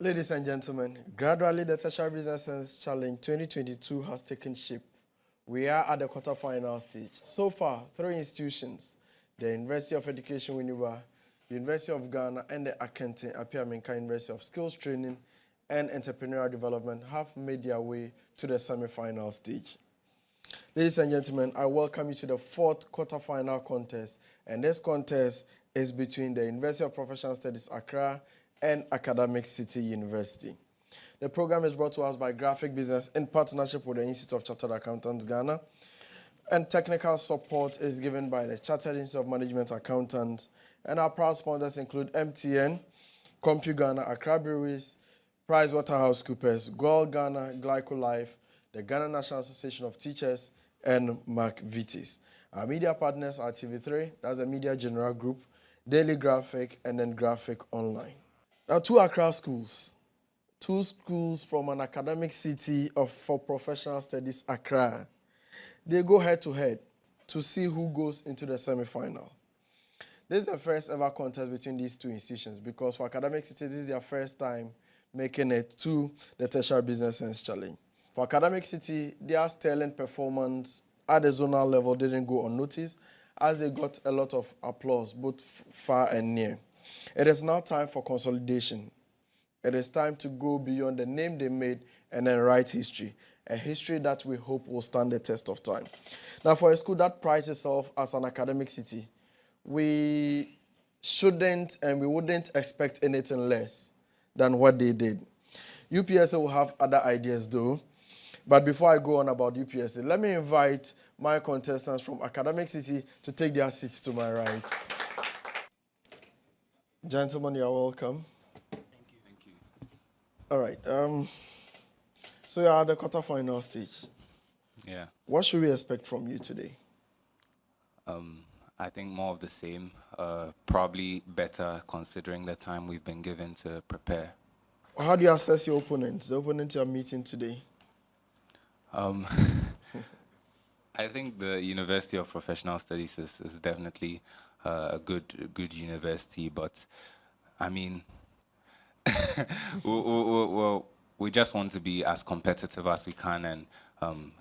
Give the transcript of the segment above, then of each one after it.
Ladies and gentlemen, gradually the Tertiary Business Science Challenge 2022 has taken shape. We are at the quarter-final stage. So far, 3 institutions, the University of Education Winneba, University of Ghana, and the Akente Apiamenka University of Skills Training and Entrepreneurial Development have made their way to the semi-final stage. Ladies and gentlemen, I welcome you to the 4th quarter-final contest, and this contest is between the University of Professional Studies Accra and Academic City University. The program is brought to us by Graphic Business in partnership with the Institute of Chartered Accountants Ghana, and technical support is given by the Chartered Institute of Management Accountants, and our proud sponsors include MTN, CompuGhana, Accra Breweries, PricewaterhouseCoopers, Gold Ghana, Glycolife, the Ghana National Association of Teachers, and McVitie's. Our media partners are TV3, that's the Media General Group, Daily Graphic, and then Graphic Online. Now, 2 Accra schools, 2 schools from an academic city for professional studies, Accra. They go head-to-head to see who goes into the semi-final. This is the first ever contest between these 2 institutions because for academic cities, this is their first time making it to the Tertiary Business Science Challenge. For academic city, their sterling performance at the zonal level didn't go unnoticed as they got a lot of applause, both far and near. It is now time for consolidation. It is time to go beyond the name they made and then write history, a history that we hope will stand the test of time. Now, for a school that prides itself as an academic city, we shouldn't and we wouldn't expect anything less than what they did. UPSA will have other ideas though, but before I go on about UPSA, let me invite my contestants from Academic City to take their seats to my right. Gentlemen, you are welcome. Thank you. All right. So you are at the quarterfinal stage. Yeah. What should we expect from you today? I think more of the same. Probably better considering the time we've been given to prepare. How do you assess your opponent, the opponent you are meeting today? I think the University of Professional Studies is definitely a good university, but I mean, we just want to be as competitive as we can and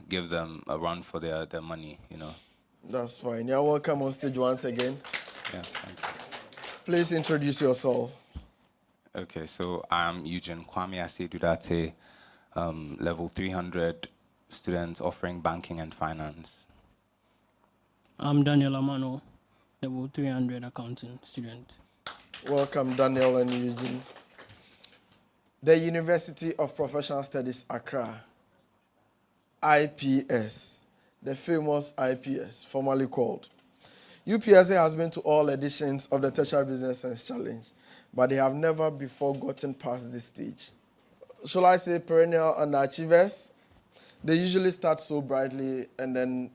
give them a run for their money, you know. That's fine. You're welcome on stage once again. Yeah, thank you. Please introduce yourself. Okay, so I'm Eugene Kwame Asedudate, level 300 student offering banking and finance. I'm Daniel Amano, level 300 accounting student. Welcome, Daniel and Eugene. The University of Professional Studies, Accra, IPS, the famous IPS, formerly called. UPSA has been to all editions of the Tertiary Business Science Challenge, but they have never before gotten past this stage. Shall I say perennial underachievers? They usually start so brightly and then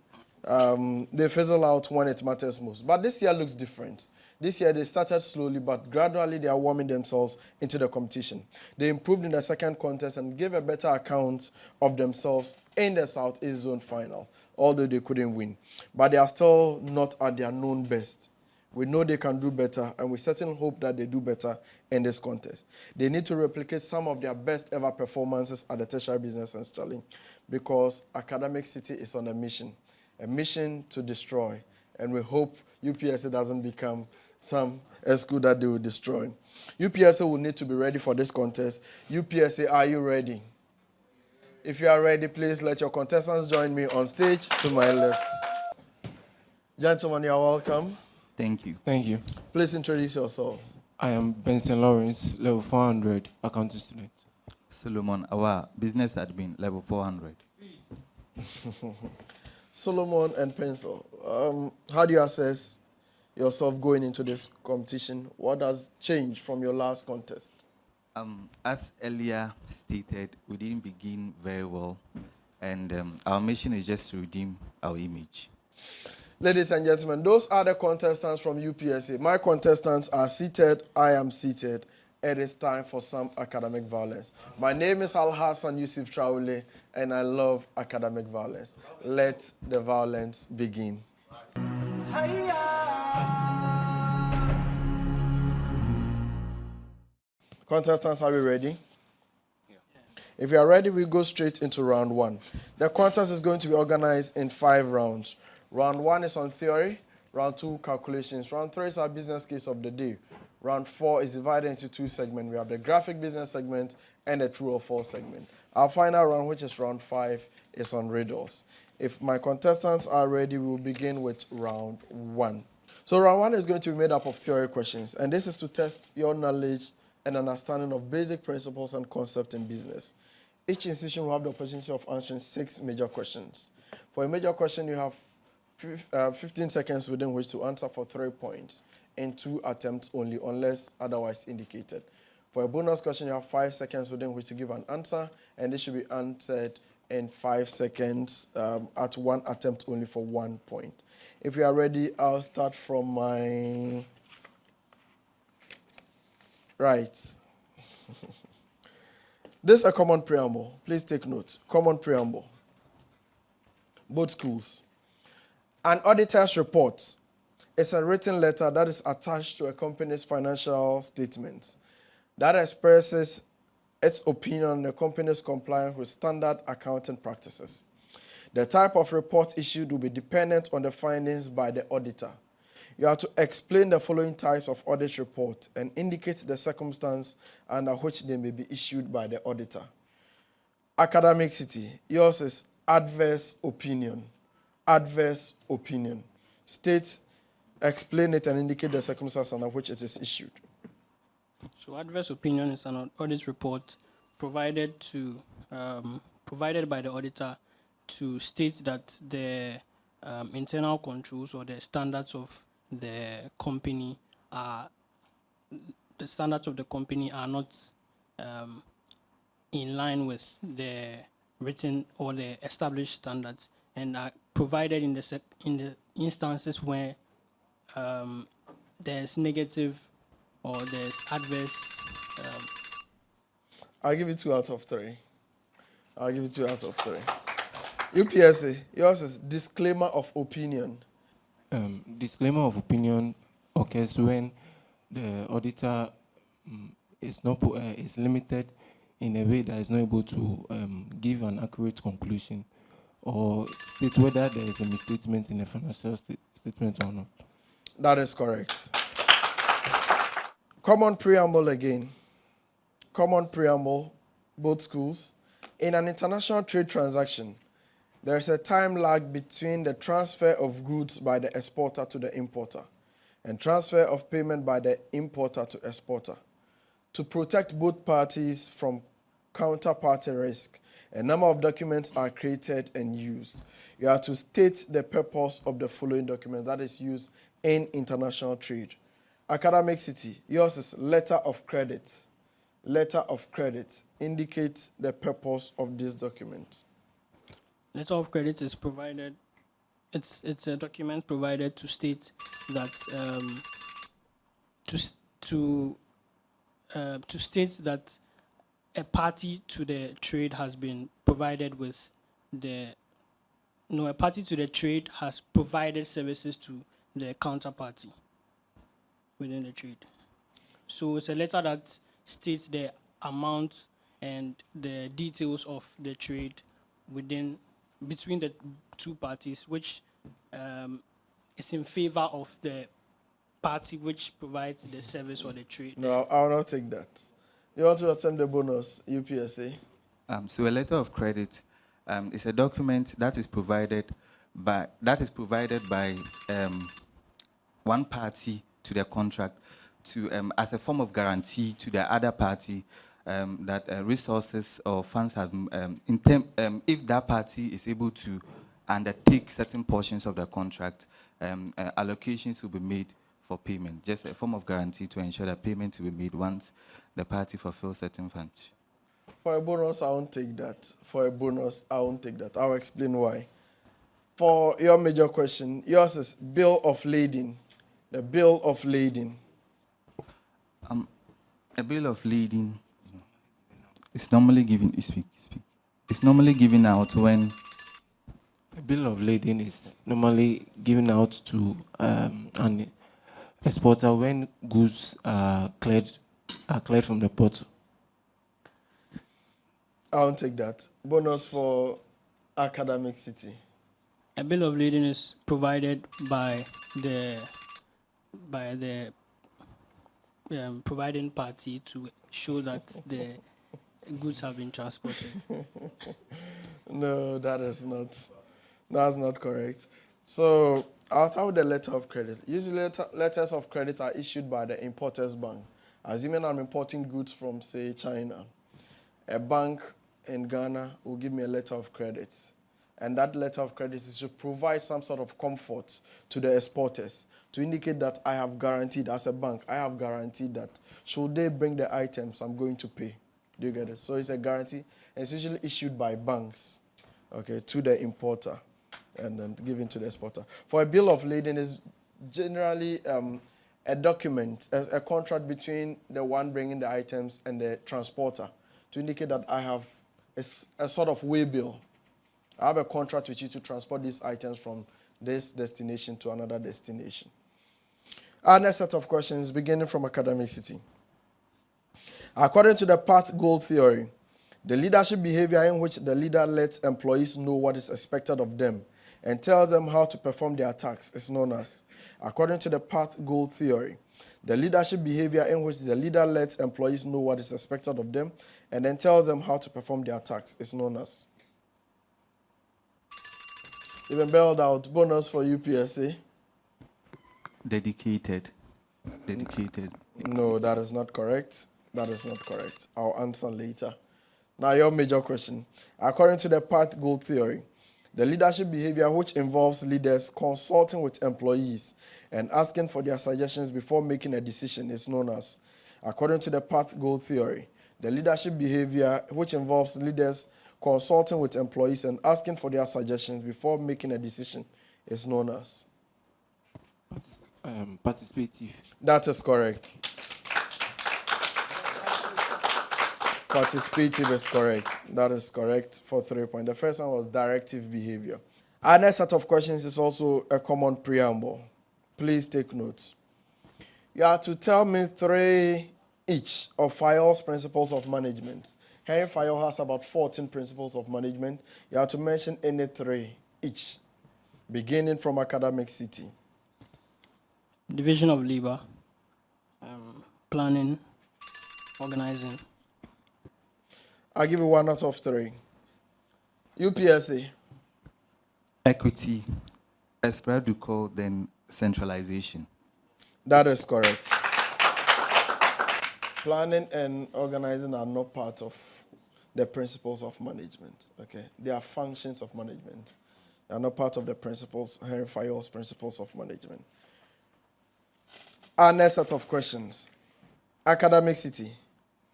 they fizzle out when it matters most. But this year looks different. This year they started slowly, but gradually they are warming themselves into the competition. They improved in the second contest and gave a better account of themselves in the Southeast Zone final, although they couldn't win. But they are still not at their known best. We know they can do better, and we certainly hope that they do better in this contest. They need to replicate some of their best ever performances at the Tertiary Business Science Challenge because Academic City is on a mission to destroy. And we hope UPSA doesn't become a school that they will destroy. UPSA will need to be ready for this contest. UPSA, are you ready? If you are ready, please let your contestants join me on stage to my left. Gentlemen, you are welcome. Thank you. Thank you. Please introduce yourself. I am Benson Lawrence, level 400, accounting student. Solomon Awa, business admin, level 400. Solomon and Pencil, how do you assess yourself going into this competition? What has changed from your last contest? As earlier stated, we didn't begin very well, and our mission is just to redeem our image. Ladies and gentlemen, those are the contestants from UPSA. My contestants are seated. I am seated. It is time for some academic violence. My name is Al Hassan Yusuf Traule, and I love academic violence. Let the violence begin. Contestants, are we ready? Yeah. If you are ready, we go straight into round one. The contest is going to be organized in 5 rounds. Round 1 is on theory. Round 2, calculations. Round 3 is our business case of the day. Round 4 is divided into 2 segments. We have the graphic business segment and the true or false segment. Our final round, which is round 5, is on riddles. If my contestants are ready, we will begin with round 1. So round 1 is going to be made up of theory questions, and this is to test your knowledge and understanding of basic principles and concepts in business. Each institution will have the opportunity of answering 6 major questions. For a major question, you have 15 seconds within which to answer for 3 points in 2 attempts only, unless otherwise indicated. For a bonus question, you have 5 seconds within which to give an answer, and this should be answered in 5 seconds at 1 attempt only for 1 point. If you are ready, I'll start from my right. This is a common preamble. Please take note. Common preamble. Both schools. An auditor's report is a written letter that is attached to a company's financial statements that expresses its opinion on the company's compliance with standard accounting practices. The type of report issued will be dependent on the findings by the auditor. You have to explain the following types of audit report and indicate the circumstance under which they may be issued by the auditor. Academicity. Yours is adverse opinion. Adverse opinion. State, explain it and indicate the circumstance under which it is issued. So adverse opinion is an audit report provided by the auditor to state that the internal controls or the standards of the company are not in line with the written or the established standards, and are provided in the instances where there's negative or there's adverse. I'll give you 2 out of 3. I'll give you 2 out of 3. UPSA, yours is disclaimer of opinion. Disclaimer of opinion occurs when the auditor is limited in a way that is not able to give an accurate conclusion or state whether there is a misstatement in the financial statement or not. That is correct. Common preamble again. Common preamble, both schools. In an international trade transaction, there is a time lag between the transfer of goods by the exporter to the importer and transfer of payment by the importer to exporter. To protect both parties from counterparty risk, a number of documents are created and used. You have to state the purpose of the following document that is used in international trade. Academicity, yours is letter of credit. Letter of credit indicates the purpose of this document. Letter of credit is provided. It's a document provided to state that to state that a party to the trade has been provided with a party to the trade has provided services to the counterparty within the trade. So it's a letter that states the amount and the details of the trade between the 2 parties, which is in favor of the party which provides the service or the trade. No, I will not take that. You want to attempt the bonus, UPSA? So a letter of credit is a document that is provided by one party to the contract to as a form of guarantee to the other party that resources or funds have if that party is able to undertake certain portions of the contract, allocations will be made for payment. Just a form of guarantee to ensure that payment will be made once the party fulfills certain funds. For a bonus, I won't take that. For a bonus, I won't take that. I'll explain why. For your major question, yours is bill of lading. The bill of lading. A bill of lading is normally given. Speak. It's normally given out when A bill of lading is normally given out to an exporter when goods are cleared from the port. I'll take that. Bonus for academic city. A bill of lading is provided by the providing party to show that the goods have been transported. No, that's not correct. So I'll start with the letter of credit. Usually letters of credit are issued by the importer's bank. Assuming I'm importing goods from, say, China, a bank in Ghana will give me a letter of credit. And that letter of credit is to provide some sort of comfort to the exporters to indicate that I have guaranteed, as a bank, I have guaranteed that should they bring the items, I'm going to pay. Do you get it? So it's a guarantee, and it's usually issued by banks, okay, to the importer and then given to the exporter. For a bill of lading is generally a document, a contract between the one bringing the items and the transporter to indicate that I have a sort of way bill. I have a contract with you to transport these items from this destination to another destination. Our next set of questions, beginning from academic city. According to the path goal theory, the leadership behavior in which the leader lets employees know what is expected of them and tells them how to perform their tasks is known as. According to the path goal theory, the leadership behavior in which the leader lets employees know what is expected of them and then tells them how to perform their tasks is known as. Even bailed out. Bonus for UPSA. Dedicated. No, that is not correct. That is not correct. I'll answer later. Now, your major question. According to the path goal theory, the leadership behavior which involves leaders consulting with employees and asking for their suggestions before making a decision is known as. According to the path goal theory, the leadership behavior which involves leaders consulting with employees and asking for their suggestions before making a decision is known as. Participative. That is correct. Participative is correct. That is correct for 3 points. The first one was directive behavior. Our next set of questions is also a common preamble. Please take notes. You have to tell me 3 each of Fayol's principles of management. Henry Fayol has about 14 principles of management. You have to mention any 3 each, beginning from academic city. Division of labor, planning, organizing. I'll give you 1 out of 3. UPSA. Equity, Esprit du corps, then centralization. That is correct. Planning and organizing are not part of the principles of management. Okay, they are functions of management. They are not part of the principles, Henry Fayol's principles of management. Our next set of questions. Academic city.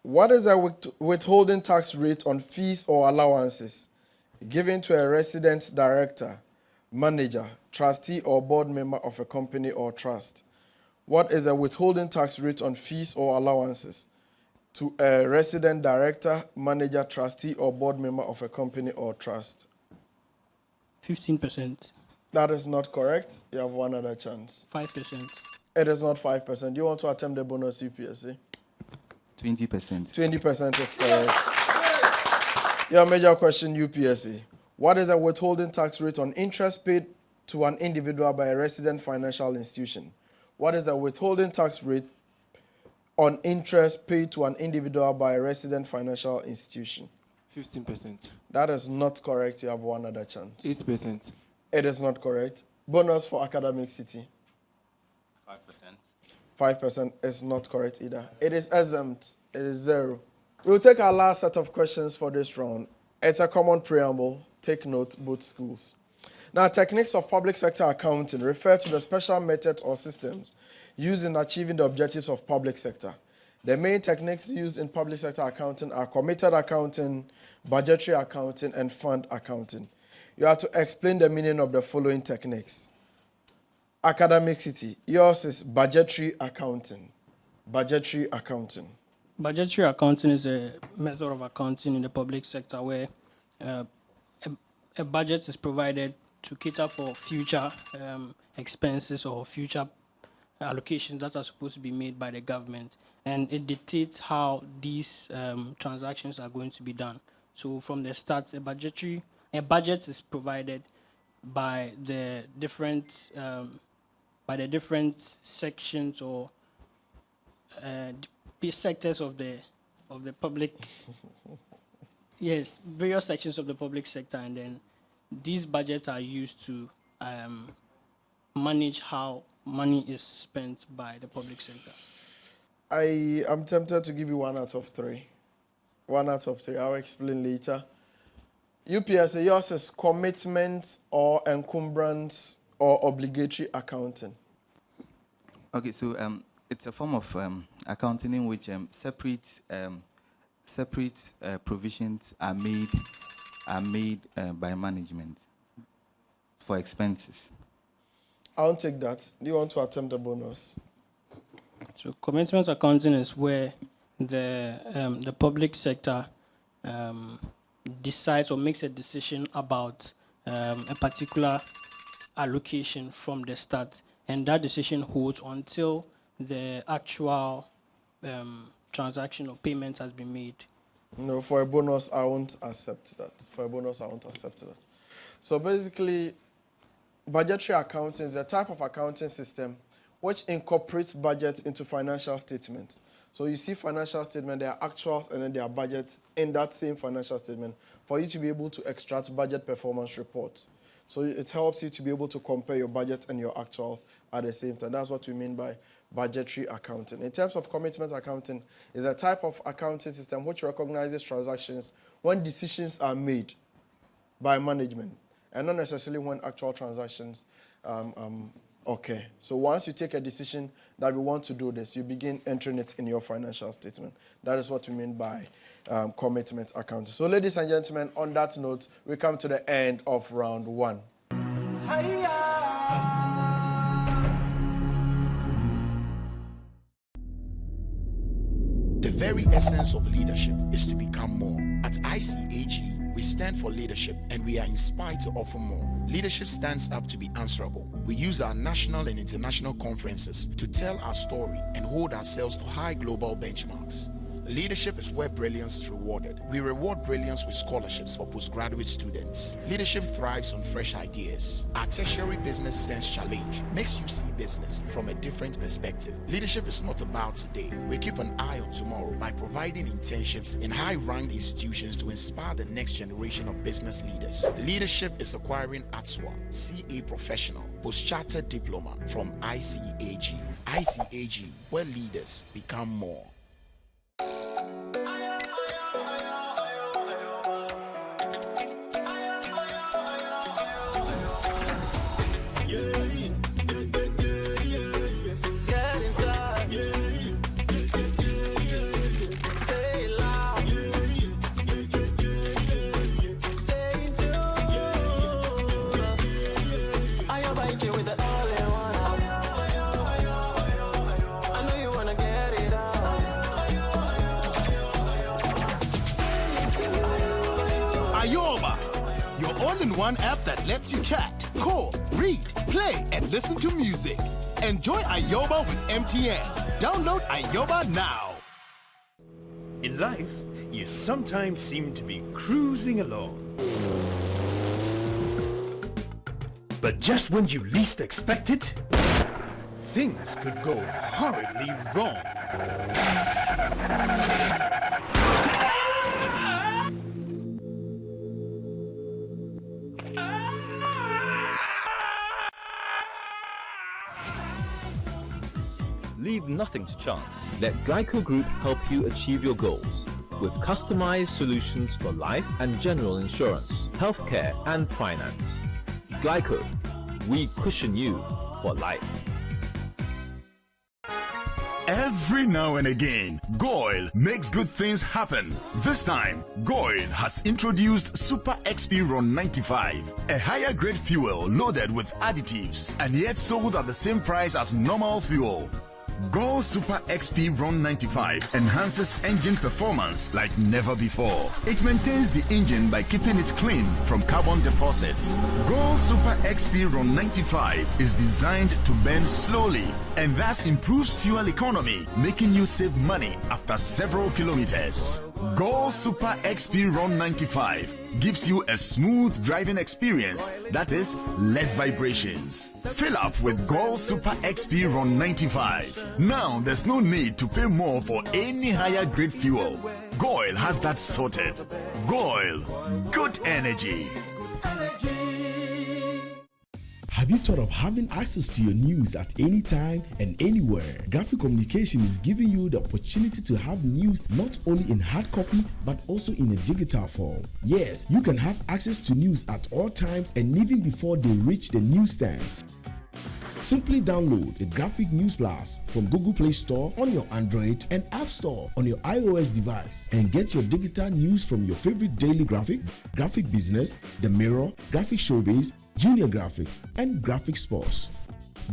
What is the withholding tax rate on fees or allowances given to a resident director, manager, trustee, or board member of a company or trust? What is the withholding tax rate on fees or allowances to a resident director, manager, trustee, or board member of a company or trust? 15%. That is not correct. You have 1 other chance. 5%. It is not 5%. Do you want to attempt the bonus UPSA? 20%. 20% is correct. Your major question, UPSA. What is the withholding tax rate on interest paid to an individual by a resident financial institution? What is the withholding tax rate on interest paid to an individual by a resident financial institution? 15%. That is not correct. You have 1 other chance. 8%. It is not correct. Bonus for academic city. 5%. 5% is not correct either. It is exempt. It is 0. We'll take our last set of questions for this round. It's a common preamble. Take note, both schools. Now, techniques of public sector accounting refer to the special methods or systems used in achieving the objectives of public sector. The main techniques used in public sector accounting are committed accounting, budgetary accounting, and fund accounting. you have to explain the meaning of the following techniques. Academicity. Yours is budgetary accounting. Budgetary accounting. Budgetary accounting is a method of accounting in the public sector where a budget is provided to cater for future expenses or future allocations that are supposed to be made by the government, and it dictates how these transactions are going to be done. So from the start, a budget is provided by the different sections or sectors of the public. Yes, various sections of the public sector, and then these budgets are used to manage how money is spent by the public sector. I am tempted to give you 1 out of 3. 1 out of 3. I'll explain later. UPSA, yours is commitment or encumbrance or obligatory accounting. Okay, so it's a form of accounting in which separate provisions are made by management for expenses. I'll take that. Do you want to attempt the bonus? So commitment accounting is where the public sector decides or makes a decision about a particular allocation from the start, and that decision holds until the actual transaction or payment has been made. No, for a bonus, I won't accept that. So basically, budgetary accounting is a type of accounting system which incorporates budgets into financial statements. So you see financial statement, there are actuals and then there are budgets in that same financial statement for you to be able to extract budget performance reports. So it helps you to be able to compare your budget and your actuals at the same time. That's what we mean by budgetary accounting. In terms of commitment accounting, is a type of accounting system which recognizes transactions when decisions are made by management and not necessarily when actual transactions occur. So once you take a decision that we want to do this, you begin entering it in your financial statement. That is what we mean by commitment accounting. So ladies and gentlemen, on that note, we come to the end of round 1. The very essence of leadership is to become more. At ICAG, we stand for leadership and we are inspired to offer more. Leadership stands up to be answerable. We use our national and international conferences to tell our story and hold ourselves to high global benchmarks. Leadership is where brilliance is rewarded. We reward brilliance with scholarships for postgraduate students. Leadership thrives on fresh ideas. Our Tertiary Business Sense Challenge makes you see business from a different perspective. Leadership is not about today. We keep an eye on tomorrow by providing internships in high-ranked institutions to inspire the next generation of business leaders. Leadership is acquiring ATSWA, CA Professional, Post-Chartered Diploma from ICAG. ICAG, where leaders become more. One app that lets you chat, call, read, play, and listen to music. Enjoy Ayoba with MTN. Download Ayoba now. In life, you sometimes seem to be cruising along. But just when you least expect it, things could go horribly wrong. Leave nothing to chance. Let Geico Group help you achieve your goals with customized solutions for life and general insurance, healthcare and finance. Geico, we cushion you for life. Every now and again, Goil makes good things happen. This time, Goil has introduced Super XP Ron 95, a higher grade fuel loaded with additives and yet sold at the same price as normal fuel. Goil Super XP Ron 95 enhances engine performance like never before. It maintains the engine by keeping it clean from carbon deposits. Goil Super XP Ron 95 is designed to burn slowly and thus improves fuel economy, making you save money after several kilometers. Goil Super XP Ron 95 gives you a smooth driving experience, that is, less vibrations. Fill up with Goil Super XP Ron 95. Now there's no need to pay more for any higher grade fuel. Goil has that sorted. Goil, good energy. Have you thought of having access to your news at any time and anywhere? Graphic Communication is giving you the opportunity to have news not only in hard copy but also in a digital form. Yes, you can have access to news at all times and even before they reach the newsstands. Simply download the Graphic News Plus from Google Play Store on your Android and App Store on your iOS device and get your digital news from your favorite daily graphic, Graphic Business, The Mirror, Graphic Showbiz, Junior Graphic, and Graphic Sports.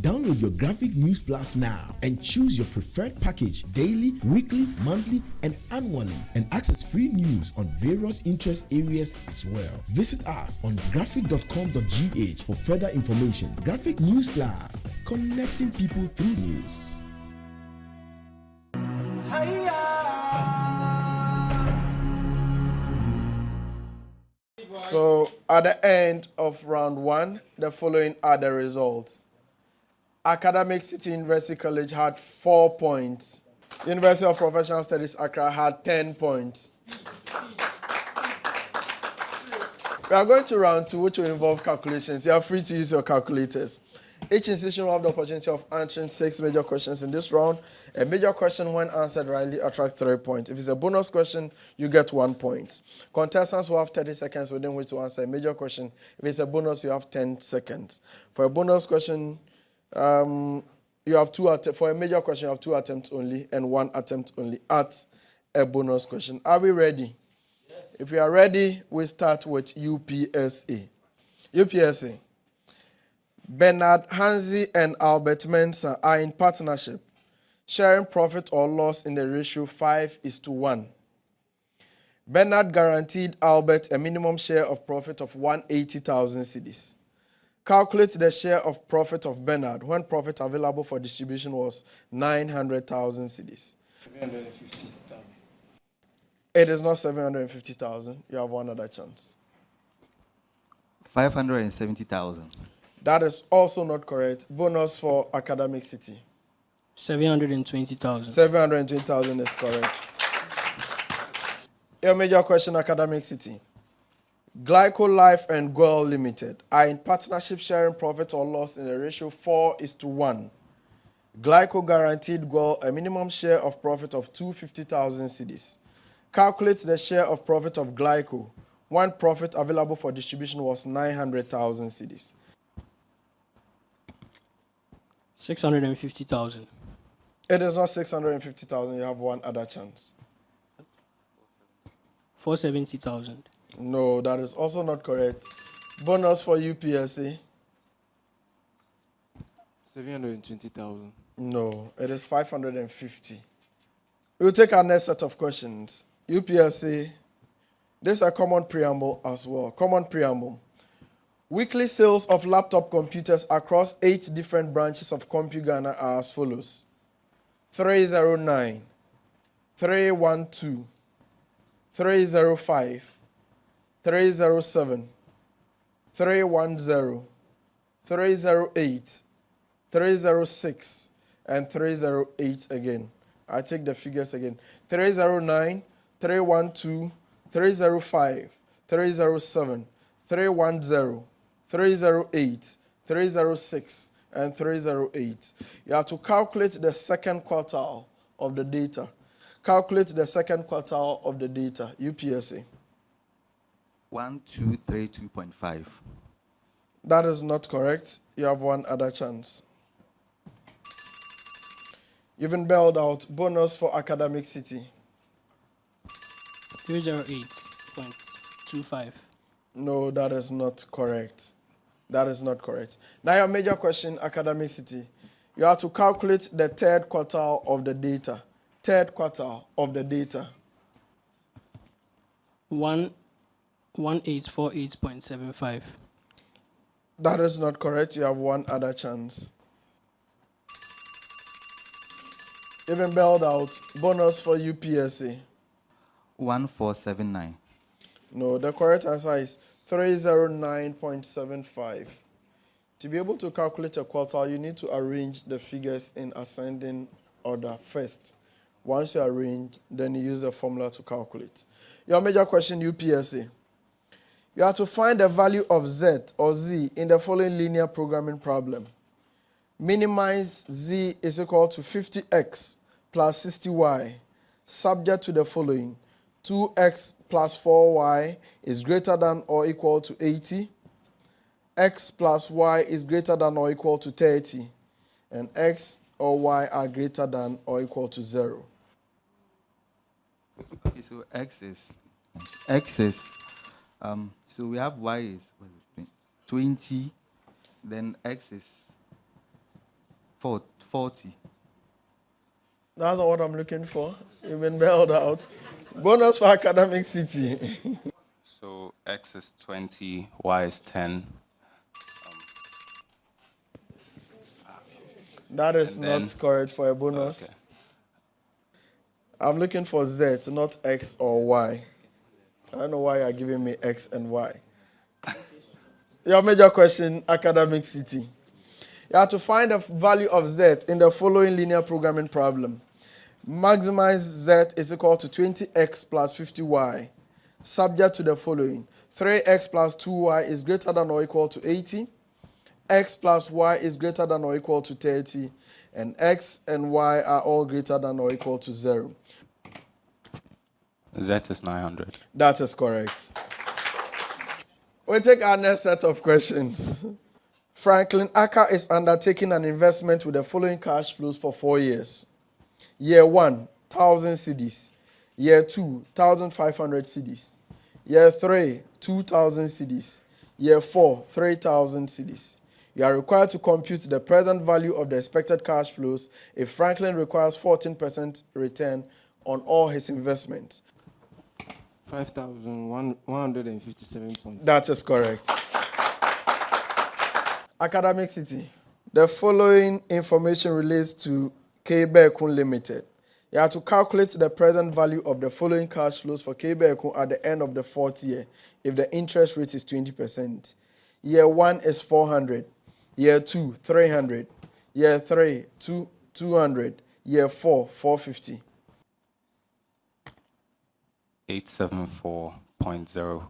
Download your Graphic News Plus now and choose your preferred package daily, weekly, monthly, and annually, and access free news on various interest areas as well. Visit us on graphic.com.gh for further information. Graphic News Plus, connecting people through news. So at the end of round 1, the following are the results. Academic City University College had 4 points. University of Professional Studies Accra had 10 points. We are going to round 2, which will involve calculations. You are free to use your calculators. Each institution will have the opportunity of answering 6 major questions in this round. A major question, when answered rightly, attracts 3 points. If it's a bonus question, you get 1 point. Contestants will have 30 seconds within which to answer a major question. If it's a bonus, you have 10 seconds. For a bonus question, you have 2 attempts. For a major question, you have 2 attempts only and 1 attempt only at a bonus question. Are we ready? Yes. If we are ready, we start with UPSA. UPSA. Bernard Hansi and Albert Mensah are in partnership, sharing profit or loss in the ratio 5:1. Bernard guaranteed Albert a minimum share of profit of 180,000 cedis. Calculate the share of profit of Bernard when profit available for distribution was 900,000 cedis. 750,000. It is not 750,000. You have one other chance. 570,000. That is also not correct. Bonus for Academic City. 720,000. 720,000 is correct. Your major question, Academic City. Glyco Life and Goil Limited are in partnership sharing profit or loss in a ratio 4:1. Glyco guaranteed Goil a minimum share of profit of 250,000 cedis. Calculate the share of profit of Glyco when profit available for distribution was 900,000 cedis. 650,000. It is not 650,000. You have one other chance. 470,000. No, that is also not correct. Bonus for UPSA. 720,000. No, it is 550. We'll take our next set of questions. UPSA. This is a common preamble as well. Common preamble. Weekly sales of laptop computers across 8 different branches of CompuGhana are as follows. 309, 312, 305, 307, 310, 308, 306, and 308 again. I take the figures again. 309, 312, 305, 307, 310, 308, 306, and 308. You have to calculate the second quartile of the data. Calculate the second quartile of the data, UPSA. 1232.5. That is not correct. You have one other chance. You've been bailed out. Bonus for Academic City. 308.25. No, that is not correct. That is not correct. Now your major question, Academic City. You have to calculate the third quartile of the data. Third quartile of the data. 1848.75. That is not correct. You have one other chance. You've been bailed out. Bonus for UPSA. 1479. No, the correct answer is 309.75. To be able to calculate a quartile, you need to arrange the figures in ascending order first. Once you arrange, then you use the formula to calculate. Your major question, UPSA. You have to find the value of Z or Z in the following linear programming problem. Minimize Z is equal to 50x plus 60y, subject to the following. 2x plus 4y is greater than or equal to 80. X plus y is greater than or equal to 30. And x or y are greater than or equal to 0. Okay, so so we have y is 20, then x is 40. That's not what I'm looking for. You've been bailed out. Bonus for Academic City. So X is 20, Y is 10. That is not correct for a bonus. Okay. I'm looking for Z, not X or Y. I don't know why you're giving me X and Y. Your major question, Academic City. You have to find the value of Z in the following linear programming problem. Maximize Z is equal to 20x plus 50y, subject to the following. 3x plus 2y is greater than or equal to 80. X plus y is greater than or equal to 30. And x and y are all greater than or equal to 0. Z is 900. That is correct. We'll take our next set of questions. Franklin Accra is undertaking an investment with the following cash flows for 4 years. Year 1, 1,000 cedis. Year 2, 1,500 cedis. Year 3, 2,000 cedis. Year 4, 3,000 cedis. You are required to compute the present value of the expected cash flows if Franklin requires 14% return on all his investments. 5,157 points. That is correct. Academic City. The following information relates to K-Bekun Limited. You have to calculate the present value of the following cash flows for K-Bekun at the end of the 4th year if the interest rate is 20%. Year 1 is 400. Year 2, 300. Year 3, 200. Year 4, 450. 874.04.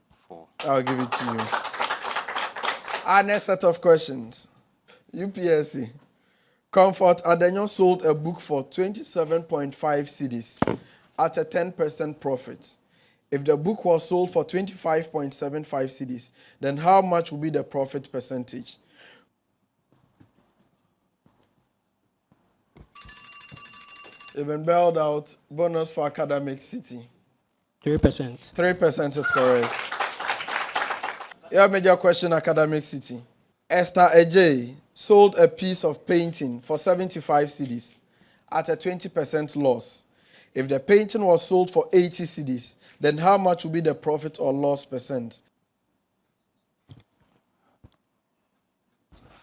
I'll give it to you. Our next set of questions. UPSC. Comfort Adenyo sold a book for 27.5 cedis at a 10% profit. If the book was sold for 25.75 cedis, then how much will be the profit percentage? You've been bailed out. Bonus for Academic City. 3%. 3% is correct. Your major question, Academic City. Esther Ejay sold a piece of painting for 75 cedis at a 20% loss. If the painting was sold for 80 cedis, then how much will be the profit or loss percent?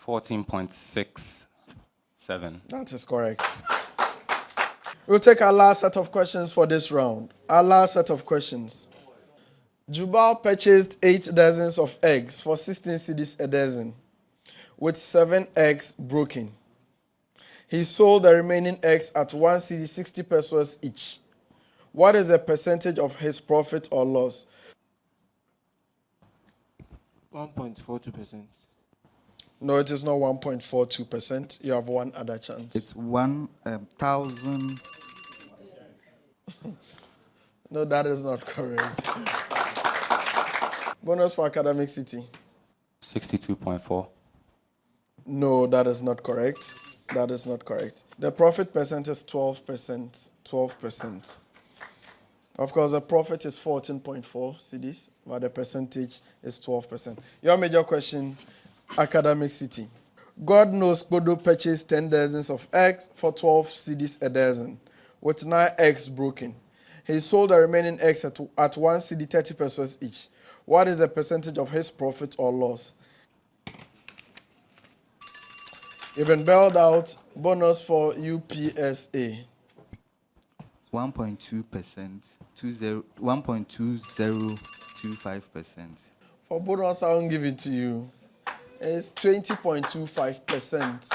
14.67. That is correct. We'll take our last set of questions for this round. Our last set of questions. Jubal purchased 8 dozens of eggs for 16 cedis a dozen, with 7 eggs broken. He sold the remaining eggs at 1 cedi 60 pesos each. What is the percentage of his profit or loss? 1.42%. No, it is not 1.42%. You have one other chance. It's 1,000. No, that is not correct. Bonus for Academic City. 62.4. No, that is not correct. That is not correct. The profit percent is 12%. 12%. Of course, the profit is 14.4 cedis, but the percentage is 12%. Your major question, academic city. God knows Bodo purchased 10 dozens of eggs for 12 cedis a dozen, with 9 eggs broken. He sold the remaining eggs at 1 cedi 30 pesos each. What is the percentage of his profit or loss? You've been bailed out. Bonus for UPSA. 1.2%, 1.2025%. For bonus, I won't give it to you. It's 20.25%.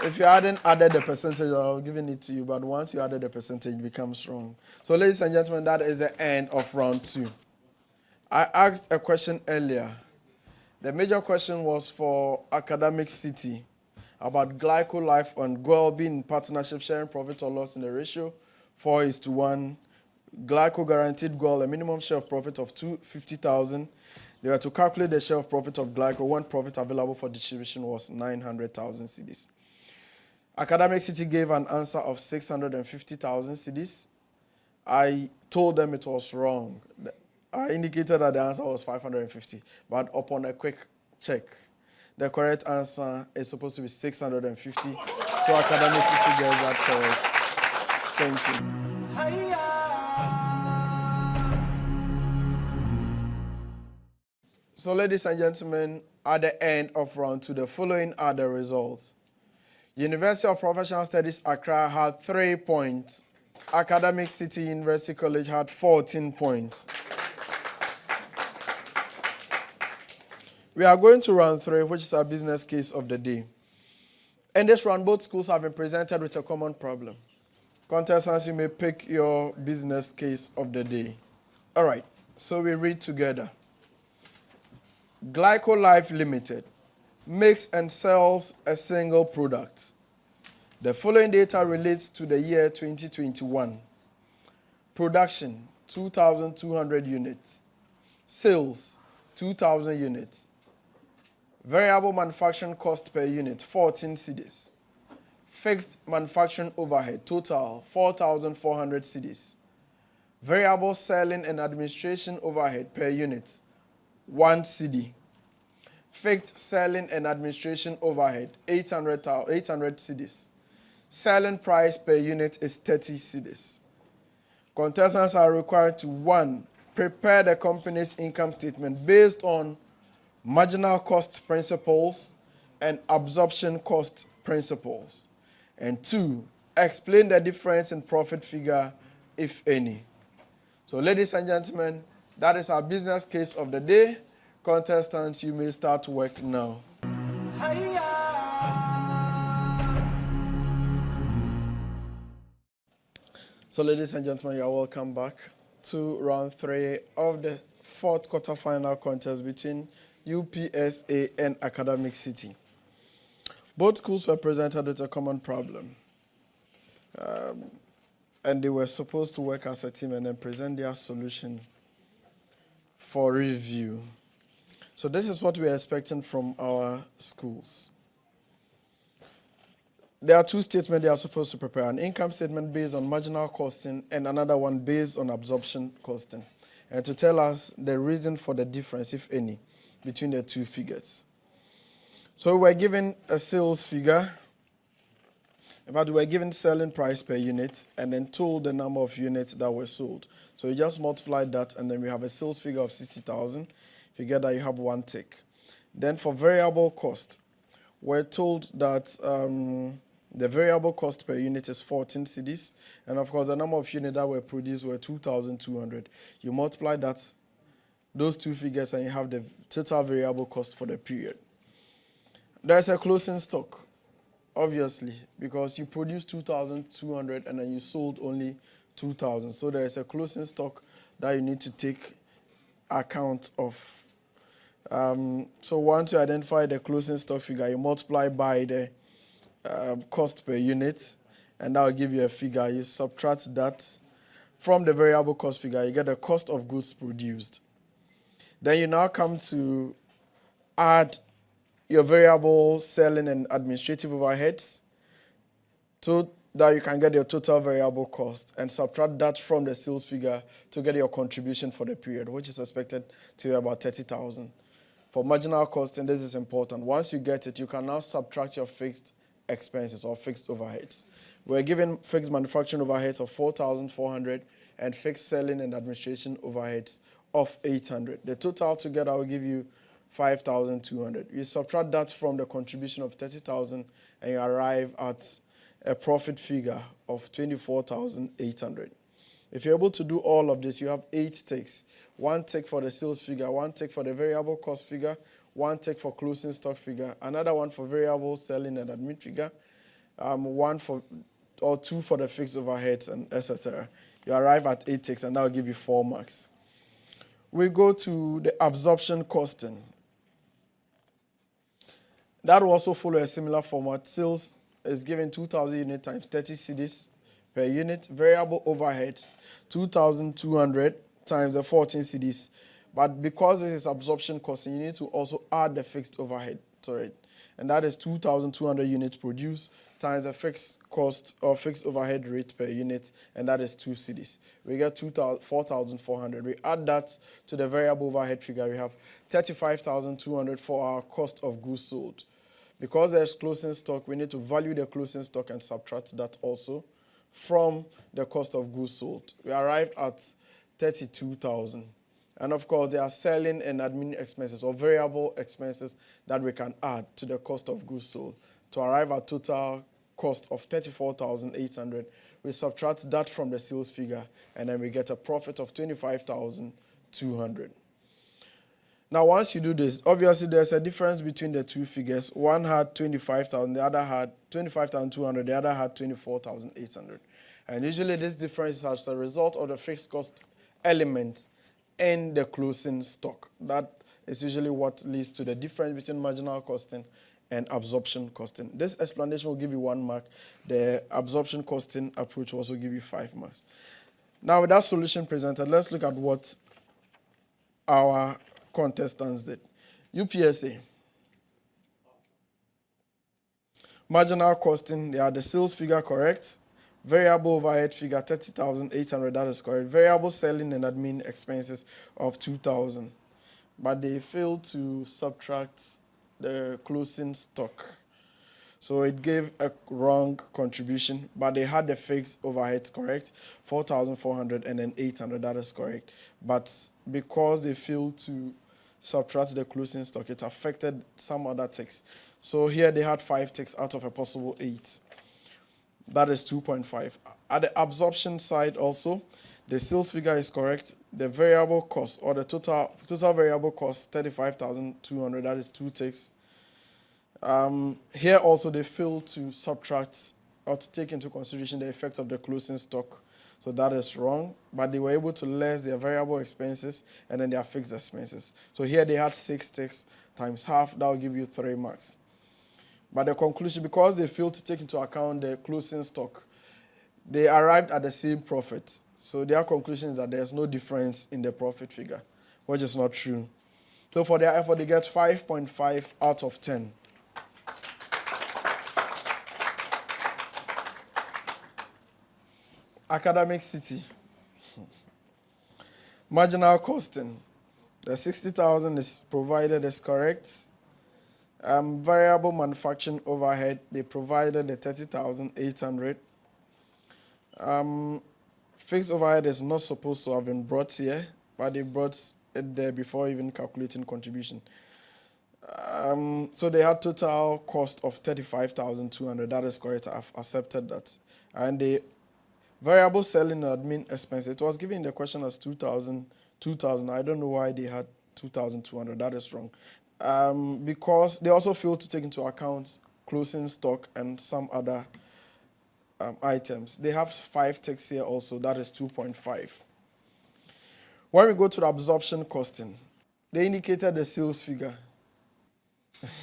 If you hadn't added the percentage, I'll give it to you. But once you added the percentage, it becomes wrong. So, ladies and gentlemen, that is the end of round 2. I asked a question earlier. The major question was for academic city about Glyco Life and Goal being in partnership, sharing profit or loss in the ratio 4:1. Glyco guaranteed Goal a minimum share of profit of 250,000. They were to calculate the share of profit of Glyco when profit available for distribution was 900,000 cedis. Academic City gave an answer of 650,000 cedis. I told them it was wrong. I indicated that the answer was 550, but upon a quick check, the correct answer is supposed to be 650. So Academic City gets that correct. Thank you. So, ladies and gentlemen, at the end of round 2, the following are the results. University of Professional Studies, Accra had 3 points. Academic City University College had 14 points. We are going to round 3, which is our business case of the day. In this round, both schools have been presented with a common problem. Contestants, you may pick your business case of the day. All right, so we read together. Glyco Life Limited makes and sells a single product. The following data relates to the year 2021. Production, 2,200 units. Sales, 2,000 units. Variable manufacturing cost per unit, 14 cedis. Fixed manufacturing overhead, total, 4,400 cedis. Variable selling and administration overhead per unit, 1 cedi. Fixed selling and administration overhead, 800 cedis. Selling price per unit is 30 cedis. Contestants are required to 1. Prepare the company's income statement based on marginal cost principles and absorption cost principles. And 2. Explain the difference in profit figure, if any. So, ladies and gentlemen, that is our business case of the day. Contestants, you may start work now. So, ladies and gentlemen, you are welcome back to round 3 of the 4th quarterfinal contest between UPSA and Academic City. Both schools were presented with a common problem. And they were supposed to work as a team and then present their solution for review. So this is what we are expecting from our schools. There are 2 statements they are supposed to prepare. An income statement based on marginal costing and another one based on absorption costing. And to tell us the reason for the difference, if any, between the 2 figures. So we were given a sales figure. In fact, we were given selling price per unit and then told the number of units that were sold. So you just multiply that and then we have a sales figure of 60,000. If you get that, you have 1 tick. Then for variable cost, we're told that the variable cost per unit is 14 cedis. And of course, the number of units that were produced were 2,200. You multiply those 2 figures and you have the total variable cost for the period. There's a closing stock, obviously, because you produced 2,200 and then you sold only 2,000. So there is a closing stock that you need to take account of. So once you identify the closing stock figure, you multiply by the cost per unit, and that will give you a figure. You subtract that from the variable cost figure, you get the cost of goods produced. Then you now come to add your variable selling and administrative overheads so that you can get your total variable cost and subtract that from the sales figure to get your contribution for the period, which is expected to be about 30,000. For marginal costing, this is important. Once you get it, you can now subtract your fixed expenses or fixed overheads. We're given fixed manufacturing overheads of 4,400 and fixed selling and administration overheads of 800. The total together will give you 5,200. You subtract that from the contribution of 30,000 and you arrive at a profit figure of 24,800. If you're able to do all of this, you have 8 ticks. 1 tick for the sales figure, 1 tick for the variable cost figure, 1 tick for closing stock figure, another one for variable selling and admin figure, 1 for or 2 for the fixed overheads, and etc. You arrive at 8 ticks, and that will give you 4 marks. We go to the absorption costing. That will also follow a similar format. Sales is given 2,000 units times 30 cedis per unit. Variable overheads, 2,200 times the 14 cedis. But because this is absorption costing, you need to also add the fixed overhead to it. And that is 2,200 units produced times the fixed cost or fixed overhead rate per unit, and that is 2 cedis. We get 4,400. We add that to the variable overhead figure. We have 35,200 for our cost of goods sold. Because there's closing stock, we need to value the closing stock and subtract that also from the cost of goods sold. We arrived at 32,000. And of course, there are selling and admin expenses or variable expenses that we can add to the cost of goods sold to arrive at total cost of 34,800. We subtract that from the sales figure, and then we get a profit of 25,200. Now, once you do this, obviously there's a difference between the two figures. One had 25,000, the other had 25,200, the other had 24,800. And usually this difference is as a result of the fixed cost element in the closing stock. That is usually what leads to the difference between marginal costing and absorption costing. This explanation will give you 1 mark. The absorption costing approach will also give you 5 marks. Now, with that solution presented, let's look at what our contestants did. UPSA. Marginal costing, they are the sales figure correct. Variable overhead figure 30,800, that is correct. Variable selling and admin expenses of 2,000. But they failed to subtract the closing stock. So it gave a wrong contribution, but they had the fixed overheads correct, 4,400 and then 800, that is correct. But because they failed to subtract the closing stock, it affected some other ticks. So here they had 5 ticks out of a possible 8. That is 2.5. At the absorption side also, the sales figure is correct. The variable cost or the total variable cost, 35,200, that is 2 ticks. Here also they failed to subtract or to take into consideration the effect of the closing stock. So that is wrong, but they were able to less their variable expenses and then their fixed expenses. So here they had 6 ticks times half, that will give you 3 marks. But the conclusion, because they failed to take into account the closing stock, they arrived at the same profit. So their conclusion is that there's no difference in the profit figure, which is not true. So for their effort, they get 5.5 out of 10. Academic City. Marginal costing. The 60,000 is provided as correct. Variable manufacturing overhead, they provided the 30,800. Fixed overhead is not supposed to have been brought here, but they brought it there before even calculating contribution. So they had total cost of 35,200. That is correct. I've accepted that. And the variable selling and admin expense, it was given in the question as 2,000. I don't know why they had 2,200. That is wrong. Because they also failed to take into account closing stock and some other items. They have 5 ticks here also. That is 2.5. When we go to the absorption costing, they indicated the sales figure.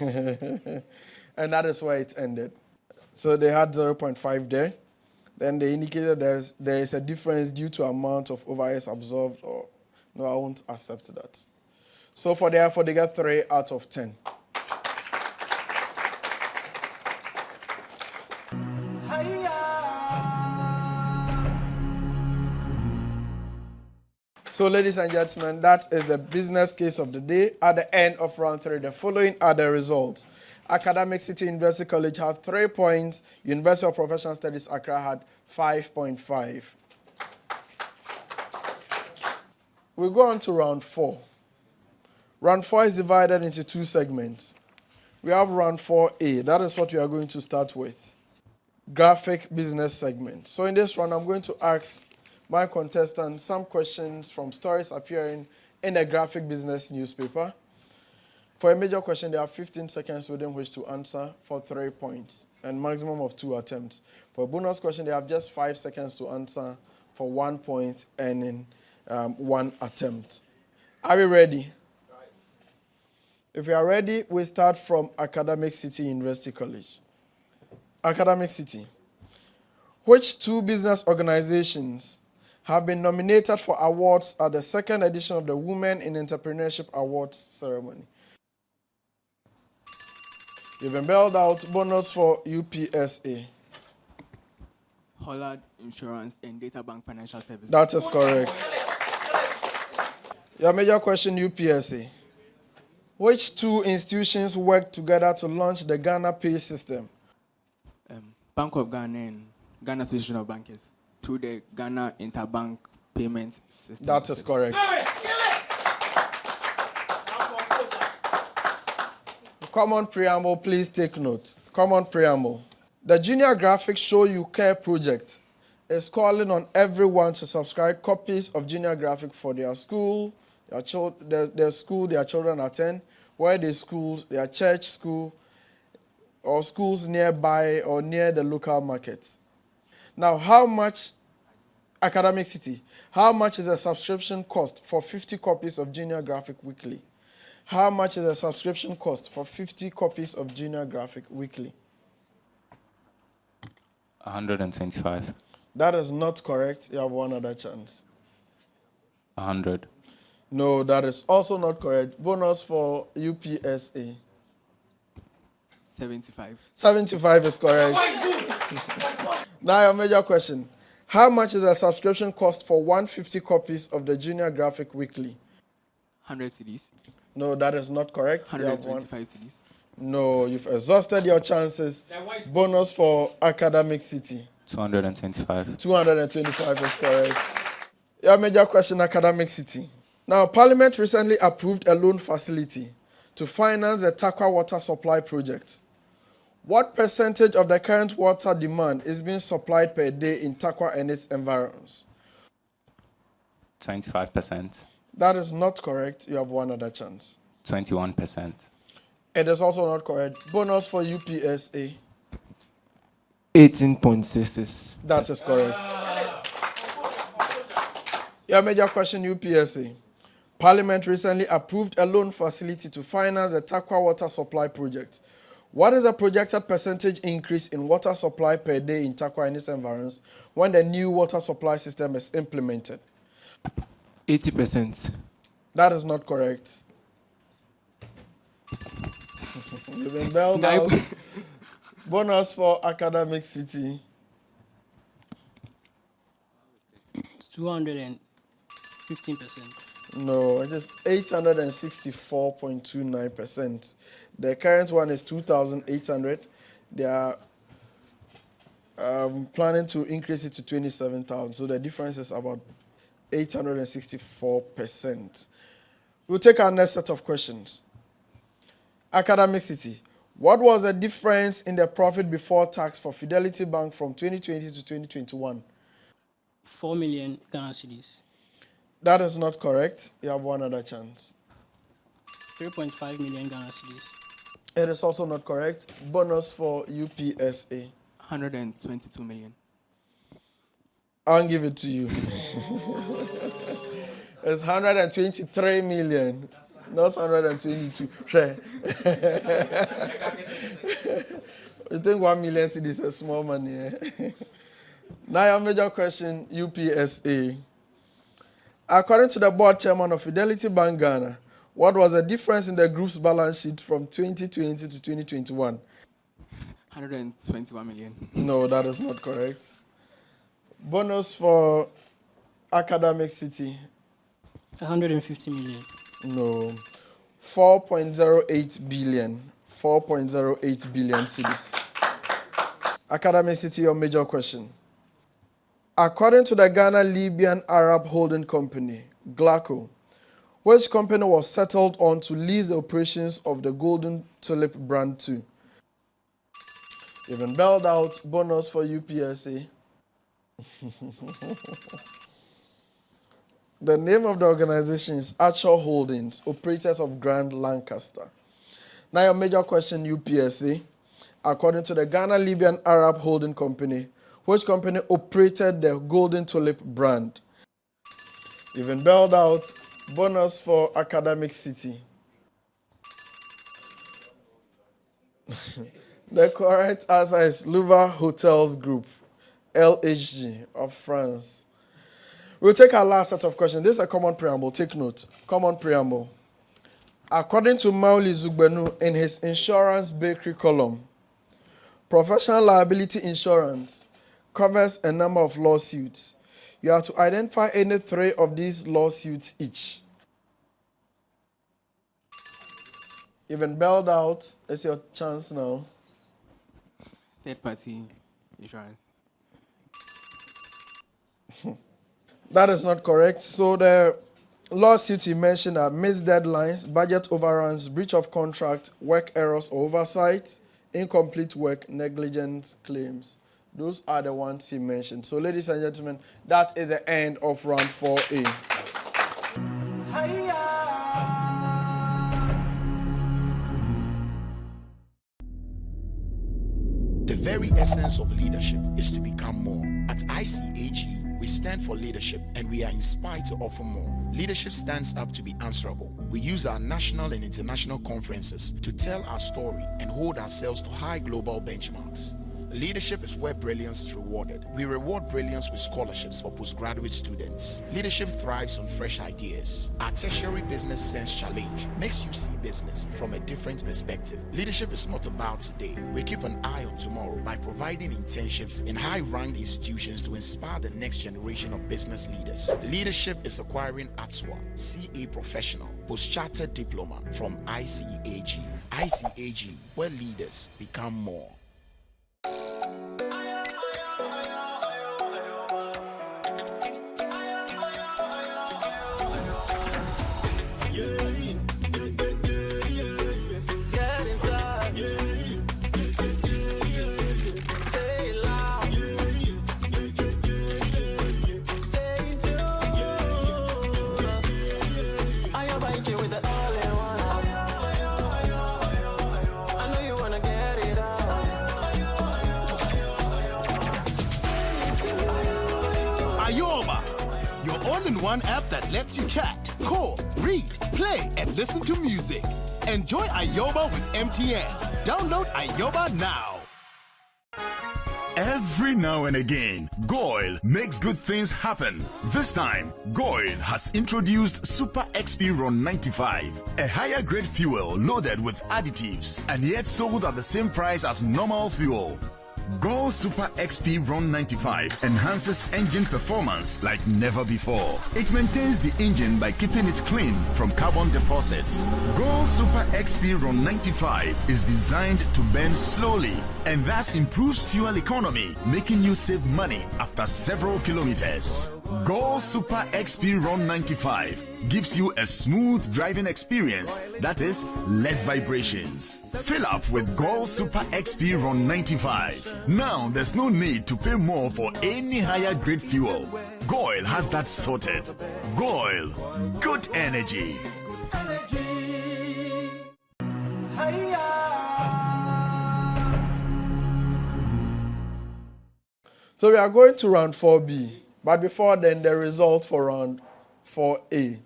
And that is where it ended. So they had 0.5 there. Then they indicated there is a difference due to amount of overheads absorbed. Or no, I won't accept that. So for therefore, they get 3 out of 10. Hiya. So, ladies and gentlemen, that is the business case of the day. At the end of round 3, the following are the results. Academic City University College had 3 points. University of Professional Studies Accra had 5.5. We go on to round 4. Round 4 is divided into 2 segments. We have round 4A. That is what we are going to start with. Graphic business segment. So in this round, I'm going to ask my contestants some questions from stories appearing in a graphic business newspaper. For a major question, they have 15 seconds within which to answer for 3 points and maximum of 2 attempts. For a bonus question, they have just 5 seconds to answer for 1 point and in 1 attempt. Are we ready? If you are ready, we start from Academic City University College. Academic City. Which 2 business organizations have been nominated for awards at the 2nd edition of the Women in Entrepreneurship Awards ceremony? You've been bailed out. Bonus for UPSA. Hollard Insurance and Data Bank Financial Services. That is correct. Your major question, UPSA. Which 2 institutions worked together to launch the Ghana Pay system? Bank of Ghana and Ghana Association of Bankers through the Ghana Interbank Payment System. That is correct. Common preamble, please take note. Common preamble. The Junior Graphics Show You Care project is calling on everyone to subscribe copies of Junior Graphic for their school, their school their children attend, where they school, their church school, or schools nearby or near the local markets. Now, how much, Academic City, how much is a subscription cost for 50 copies of Junior Graphic Weekly? How much is a subscription cost for 50 copies of Junior Graphic Weekly? 125. That is not correct. You have one other chance. 100. No, that is also not correct. Bonus for UPSA. 75. 75 is correct. Now your major question. How much is a subscription cost for 150 copies of the Junior Graphic Weekly? 100 CDs. No, that is not correct. 125 CDs. No, you've exhausted your chances. Bonus for Academic City. 225. 225 is correct. Your major question, Academic City. Now, Parliament recently approved a loan facility to finance the Takwa water supply project. What percentage of the current water demand is being supplied per day in Takwa and its environs? 25%. That is not correct. You have one other chance. 21%. It is also not correct. Bonus for UPSA. 18.66. That is correct. Your major question, UPSA. Parliament recently approved a loan facility to finance the Takwa water supply project. What is the projected percentage increase in water supply per day in Takwa and its environs when the new water supply system is implemented? 80%. That is not correct. You've been bailed out. Bonus for Academic City. 215%. No, it is 864.29%. The current one is 2,800. They are planning to increase it to 27,000. So the difference is about 864%. We'll take our next set of questions. Academic City. What was the difference in the profit before tax for Fidelity Bank from 2020 to 2021? 4 million Ghana cedis. That is not correct. You have one other chance. 3.5 million Ghana cedis. It is also not correct. Bonus for UPSA. 122 million. I'll give it to you. It's 123 million, not 122. Sure. You think 1 million cedis is a small money? Eh? Now your major question, UPSA. According to the board chairman of Fidelity Bank Ghana, what was the difference in the group's balance sheet from 2020 to 2021? 121 million. No, that is not correct. Bonus for Academic City. 150 million. No. 4.08 billion. 4.08 billion cedis. Academic City, your major question. According to the Ghana Libyan Arab Holding Company, GLACO, which company was settled on to lease the operations of the Golden Tulip brand to? You've been bailed out. Bonus for UPSA. The name of the organization is Actual Holdings, operators of Grand Lancaster. Now your major question, UPSA. According to the Ghana Libyan Arab Holding Company, which company operated the Golden Tulip brand? You've been bailed out. Bonus for Academic City. The correct answer is Louvre Hotels Group, LHG of France. We'll take our last set of questions. This is a common preamble. Take note. Common preamble. According to Mauli Zugbenu in his insurance bakery column, professional liability insurance covers a number of lawsuits. You have to identify any three of these lawsuits each. You've been bailed out. It's your chance now. Third-party insurance. That is not correct. So the lawsuits you mentioned are missed deadlines, budget overruns, breach of contract, work errors or oversight, incomplete work, negligence claims. Those are the ones he mentioned. So, ladies and gentlemen, that is the end of round 4A. The very essence of leadership is to become more. At ICAG, we stand for leadership and we are inspired to offer more. Leadership stands up to be answerable. We use our national and international conferences to tell our story and hold ourselves to high global benchmarks. Leadership is where brilliance is rewarded. We reward brilliance with scholarships for postgraduate students. Leadership thrives on fresh ideas. Our tertiary business sense challenge makes you see business from a different perspective. Leadership is not about today. We keep an eye on tomorrow by providing internships in high-ranked institutions to inspire the next generation of business leaders. Leadership is acquiring ATSWA, CA Professional, Post-Chartered Diploma from ICAG. ICAG, where leaders become more. One app that lets you chat, call, read, play, and listen to music. Enjoy Ayoba with MTN. Download Ayoba now. Every now and again, Goil makes good things happen. This time, Goil has introduced Super XP Ron 95, a higher grade fuel loaded with additives and yet sold at the same price as normal fuel. Go Super XP Ron 95 enhances engine performance like never before. It maintains the engine by keeping it clean from carbon deposits. Go Super XP Ron 95 is designed to burn slowly and thus improves fuel economy, making you save money after several kilometers. Go Super XP Ron 95 gives you a smooth driving experience, that is, less vibrations. Fill up with Go Super XP Ron 95. Now there's no need to pay more for any higher grade fuel. Goil has that sorted. Goil, good energy. So we are going to round 4B. But before then, the result for round 4A.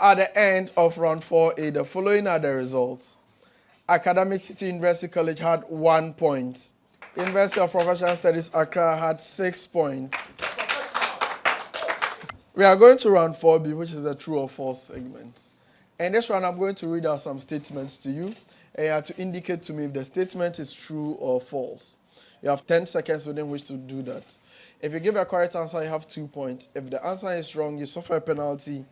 At the end of round 4A, the following are the results. Academic City University College had 1 point. University of Professional Studies Accra had 6 points. We are going to round 4B, which is a true or false segment. In this round, I'm going to read out some statements to you, and you have to indicate to me if the statement is true or false. You have 10 seconds within which to do that. If you give a correct answer, you have 2 points. If the answer is wrong, you suffer a penalty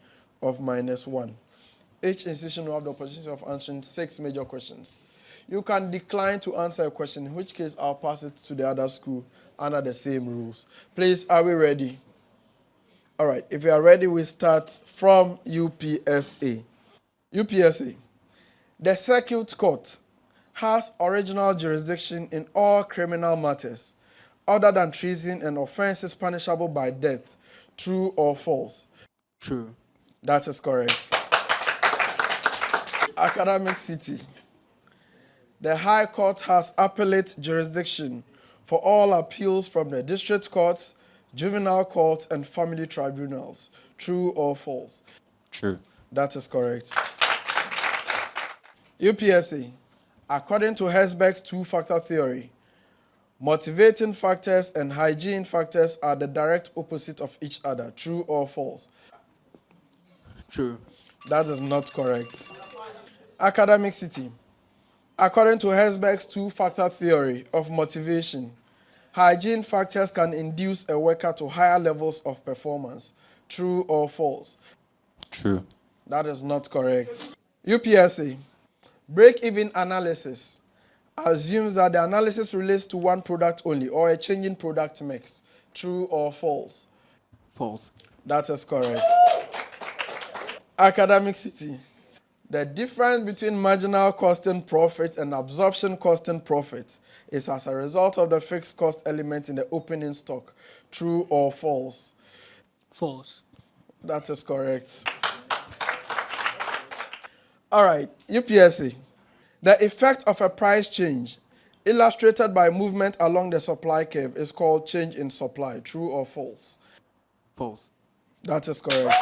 of -1. Each institution will have the opportunity of answering 6 major questions. You can decline to answer a question, in which case I'll pass it to the other school under the same rules. Please, are we ready? All right, if you are ready, we start from UPSA. UPSA. The Circuit Court has original jurisdiction in all criminal matters other than treason and offenses punishable by death. True or false? True. That is correct. Academic City. The High Court has appellate jurisdiction for all appeals from the district courts, juvenile courts, and family tribunals. True or false? True. That is correct. UPSA. According to Herzberg's two-factor theory, motivating factors and hygiene factors are the direct opposite of each other. True or false? True. That is not correct. Academic City. According to Herzberg's two-factor theory of motivation, hygiene factors can induce a worker to higher levels of performance. True or false? True. That is not correct. UPSA. Break-even analysis assumes that the analysis relates to one product only or a changing product mix. True or false? False. That is correct. Academic City. The difference between marginal costing profit and absorption costing profit is as a result of the fixed cost element in the opening stock. True or false? False. That is correct. All right, UPSA. The effect of a price change illustrated by movement along the supply curve is called change in supply. True or false? False. That is correct.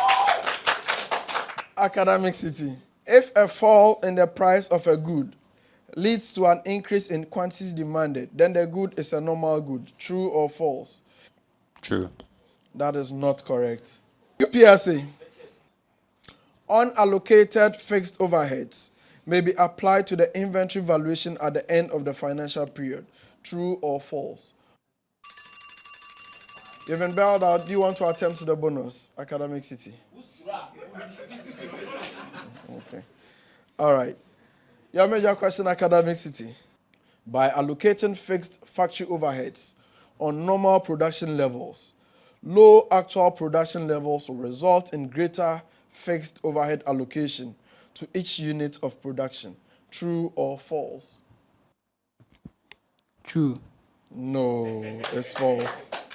Academic City. If a fall in the price of a good leads to an increase in quantities demanded, then the good is a normal good. True or false? True. That is not correct. UPSA. Unallocated fixed overheads may be applied to the inventory valuation at the end of the financial period. True or false? You've been bailed out. Do you want to attempt the bonus? Academic City. Okay. All right. Your major question, Academic City. By allocating fixed factory overheads on normal production levels, low actual production levels will result in greater fixed overhead allocation to each unit of production. True or false? True. No, it's false.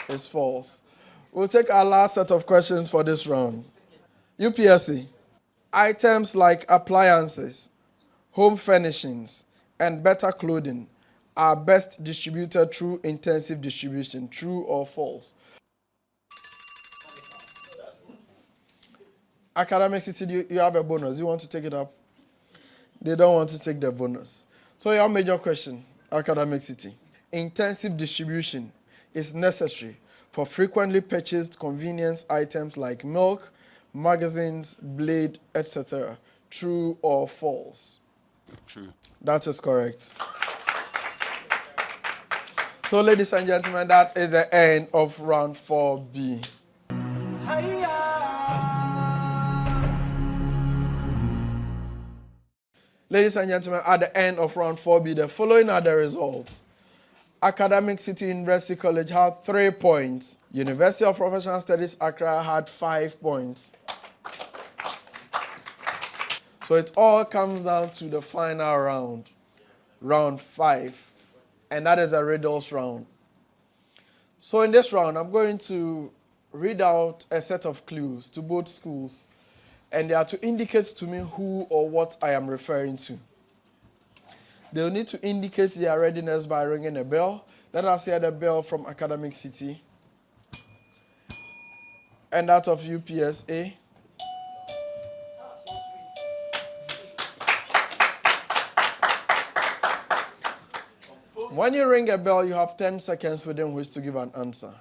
It's false. We'll take our last set of questions for this round. UPSC. Items like appliances, home furnishings, and better clothing are best distributed through intensive distribution. True or false? Academic City, you have a bonus. You want to take it up? They don't want to take the bonus. So your major question, Academic City. Intensive distribution is necessary for frequently purchased convenience items like milk, magazines, blade, etc. True or false? True. That is correct. So, ladies and gentlemen, that is the end of round 4B. Ladies and gentlemen, at the end of round 4B, the following are the results. Academic City University College had 3 points. University of Professional Studies Accra had 5 points. So it all comes down to the final round, round 5. And that is a riddles round. So in this round, I'm going to read out a set of clues to both schools. And they are to indicate to me who or what I am referring to. They'll need to indicate their readiness by ringing a bell. Let us hear the bell from Academic City. And that of UPSA. When you ring a bell, you have 10 seconds within which to give an answer.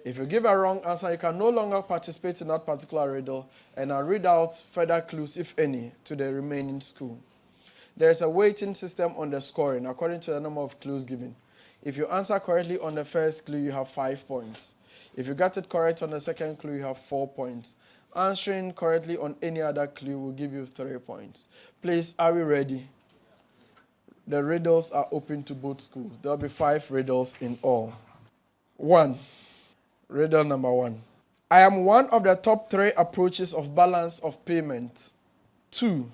If you give a wrong answer, you can no longer participate in that particular riddle, and I'll read out further clues, if any, to the remaining school. There is a weighting system on the scoring according to the number of clues given. If you answer correctly on the first clue, you have 5 points. If you got it correct on the second clue, you have 4 points. Answering correctly on any other clue will give you 3 points. Please, are we ready? The riddles are open to both schools. There will be 5 riddles in all. 1. Riddle number 1. I am one of the top 3 approaches of balance of payment. 2.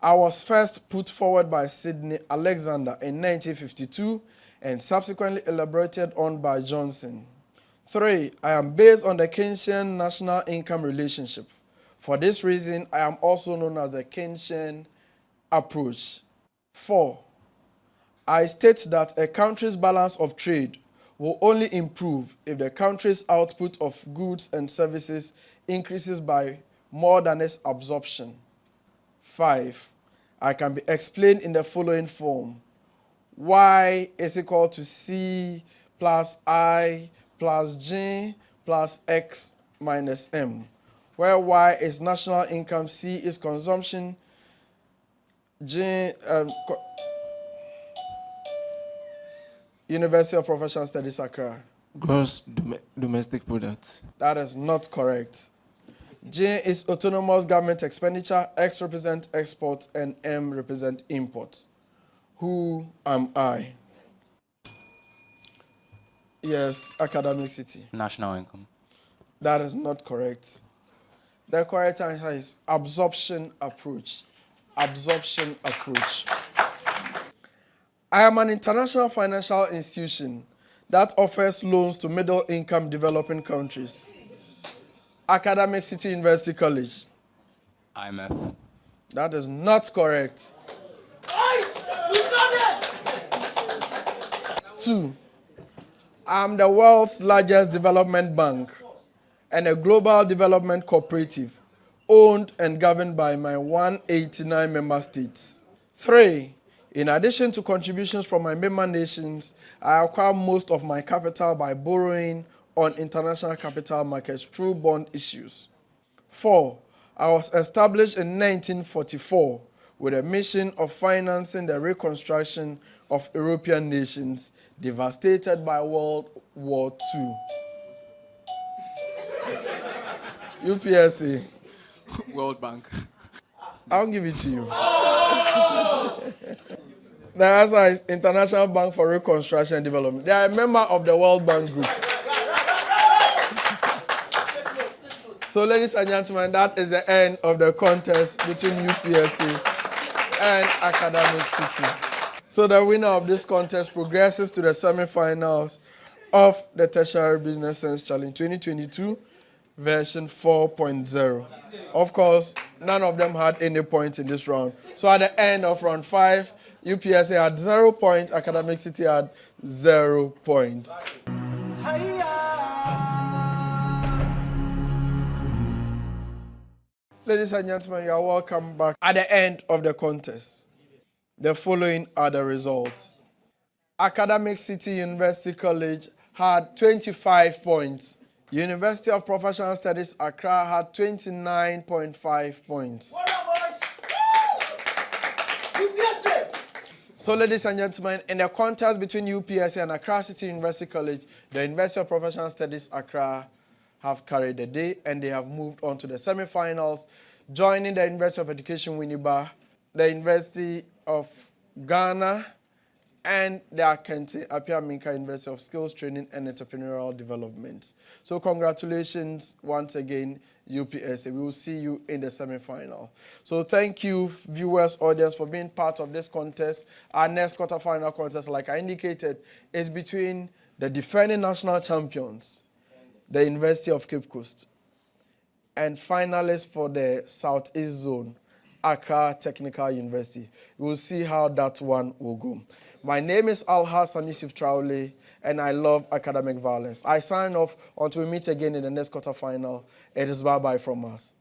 I was first put forward by Sidney Alexander in 1952 and subsequently elaborated on by Johnson. 3. I am based on the Keynesian national income relationship. For this reason, I am also known as the Keynesian approach. 4. I state that a country's balance of trade will only improve if the country's output of goods and services increases by more than its absorption. 5. I can be explained in the following form. Y is equal to C plus I plus G plus X minus M, where Y is national income, C is consumption, University of Professional Studies, Accra. Gross domestic product. That is not correct. J is autonomous government expenditure, X represents export, and M represents import. Who am I? Yes, academic city. National income. That is not correct. The correct answer is absorption approach. Absorption approach. I am an international financial institution that offers loans to middle-income developing countries. Academic City University College. IMF. That is not correct. 2. I am the world's largest development bank and a global development cooperative owned and governed by my 189 member states. 3. In addition to contributions from my member nations, I acquire most of my capital by borrowing on international capital markets through bond issues. 4. I was established in 1944 with a mission of financing the reconstruction of European nations devastated by World War II. UPSA. World Bank. I'll give it to you. The answer is International Bank for Reconstruction and Development. They are a member of the World Bank Group. So, ladies and gentlemen, that is the end of the contest between UPSA and Academic City. So, the winner of this contest progresses to the semi-finals of the Tertiary Business Sense Challenge 2022 version 4.0. Of course, none of them had any points in this round. So, at the end of round 5, UPSA had 0 points, Academic City had 0 points. Ladies and gentlemen, you are welcome back. At the end of the contest, the following are the results. Academic City University College had 25 points. University of Professional Studies, Accra had 29.5 points. So, ladies and gentlemen, in the contest between UPSA and Accra City University College, the University of Professional Studies, Accra, have carried the day and they have moved on to the semi-finals, joining the University of Education, Winneba, the University of Ghana, and the Akente Apia Minka University of Skills Training and Entrepreneurial Development. So congratulations once again, UPSA. We will see you in the semi-final. So thank you, viewers, audience, for being part of this contest. Our next quarter-final contest, like I indicated, is between the defending national champions, the University of Cape Coast, and finalists for the Southeast Zone, Accra Technical University. We will see how that one will go. My name is Al-Hassan Yusuf Traore, and I love academic violence. I sign off until we meet again in the next quarterfinal. It is bye-bye from us.